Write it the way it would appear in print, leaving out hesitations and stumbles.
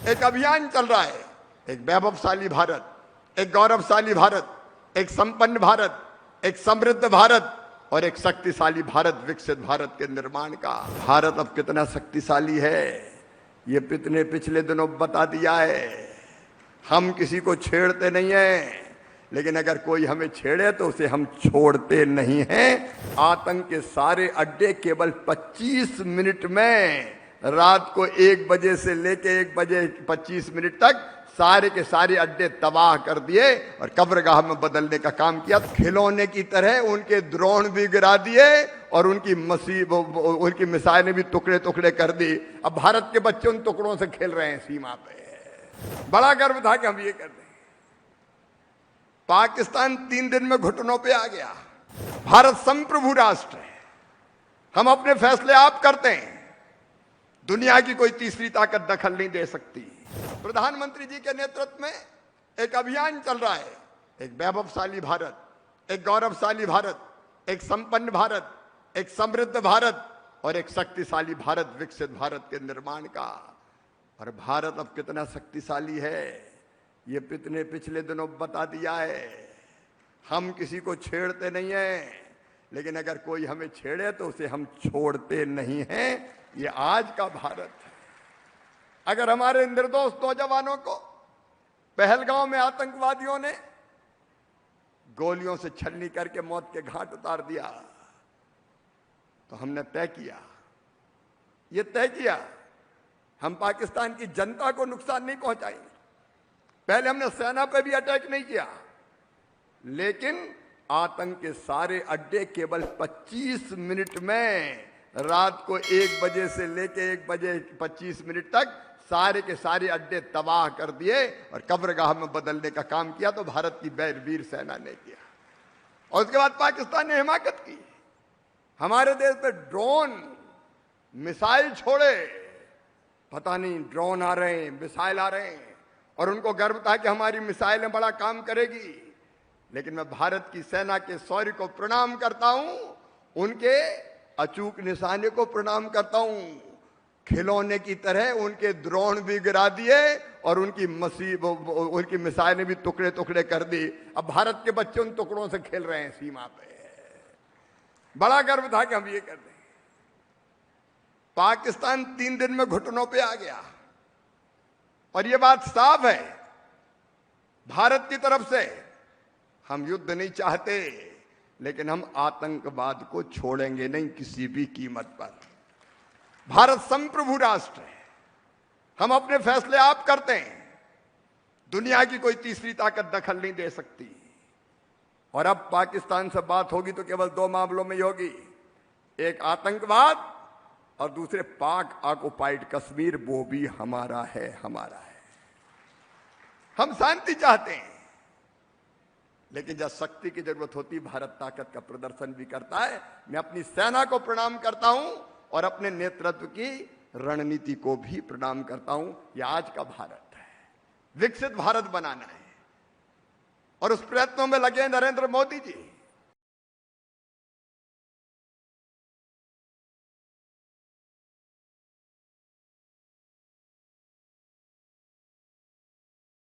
एक अभियान चल रहा है, एक वैभवशाली भारत, एक गौरवशाली भारत, एक संपन्न भारत, एक समृद्ध भारत और एक शक्तिशाली भारत, विकसित भारत के निर्माण का। भारत अब कितना शक्तिशाली है ये पिछले दिनों बता दिया है। हम किसी को छेड़ते नहीं हैं, लेकिन अगर कोई हमें छेड़े तो उसे हम छोड़ते नहीं हैं। आतंक के सारे अड्डे केवल 25 मिनट में, रात को 1 बजे से लेके 1 बजे 25 मिनट तक सारे के सारे अड्डे तबाह कर दिए और कब्रगाह में बदलने का काम किया। खिलौने की तरह उनके ड्रोन भी गिरा दिए और उनकी मिसाइलें भी टुकड़े टुकड़े कर दी। अब भारत के बच्चे उन टुकड़ों से खेल रहे हैं सीमा पे। बड़ा गर्व था कि हम ये कर दें। पाकिस्तान 3 दिन में घुटनों पे आ गया। भारत संप्रभु राष्ट्र है, हम अपने फैसले आप करते हैं, दुनिया की कोई तीसरी ताकत दखल नहीं दे सकती। प्रधानमंत्री जी के नेतृत्व में एक अभियान चल रहा है, एक वैभवशाली भारत, एक गौरवशाली भारत, एक संपन्न भारत, एक समृद्ध भारत और एक शक्तिशाली भारत, विकसित भारत के निर्माण का। और भारत अब कितना शक्तिशाली है ये पिछले दिनों बता दिया है। हम किसी को छेड़ते नहीं हैं, लेकिन अगर कोई हमें छेड़े तो उसे हम छोड़ते नहीं हैं। ये आज का भारत है। अगर हमारे निर्दोष नौजवानों को पहलगांव में आतंकवादियों ने गोलियों से छलनी करके मौत के घाट उतार दिया, तो हमने तय किया हम पाकिस्तान की जनता को नुकसान नहीं पहुंचाएंगे। पहले हमने सेना पे भी अटैक नहीं किया, लेकिन आतंक के सारे अड्डे केवल 25 मिनट में, रात को 1 बजे से लेके 1 बजे 25 मिनट तक सारे के सारे अड्डे तबाह कर दिए और कब्रगाह में बदलने का काम किया। तो भारत की वीर सेना ने किया। और उसके बाद पाकिस्तान ने हिमाकत की, हमारे देश पे ड्रोन मिसाइल छोड़े। पता नहीं ड्रोन आ रहे हैं, मिसाइल आ रहे हैं, और उनको गर्व था कि हमारी मिसाइलें बड़ा काम करेगी। लेकिन मैं भारत की सेना के शौर्य को प्रणाम करता हूं, उनके अचूक निशाने को प्रणाम करता हूं। खिलौने की तरह उनके ड्रोन भी गिरा दिए और उनकी मिसाइलें भी टुकड़े टुकड़े कर दी। अब भारत के बच्चे उन टुकड़ों से खेल रहे हैं सीमा पे। बड़ा गर्व था कि हम ये कर दें। पाकिस्तान 3 दिन में घुटनों पे आ गया और ये बात साफ है भारत की तरफ से, हम युद्ध नहीं चाहते, लेकिन हम आतंकवाद को छोड़ेंगे नहीं किसी भी कीमत पर। भारत संप्रभु राष्ट्र है, हम अपने फैसले आप करते हैं, दुनिया की कोई तीसरी ताकत दखल नहीं दे सकती। और अब पाकिस्तान से बात होगी तो केवल 2 मामलों में ही होगी, एक आतंकवाद और दूसरे पाक ऑक्युपाइड कश्मीर, वो भी हमारा है। हम शांति चाहते हैं, लेकिन जब शक्ति की जरूरत होती भारत ताकत का प्रदर्शन भी करता है। मैं अपनी सेना को प्रणाम करता हूं और अपने नेतृत्व की रणनीति को भी प्रणाम करता हूं। यह आज का भारत है, विकसित भारत बनाना है और उस प्रयत्नों में लगे नरेंद्र मोदी जी।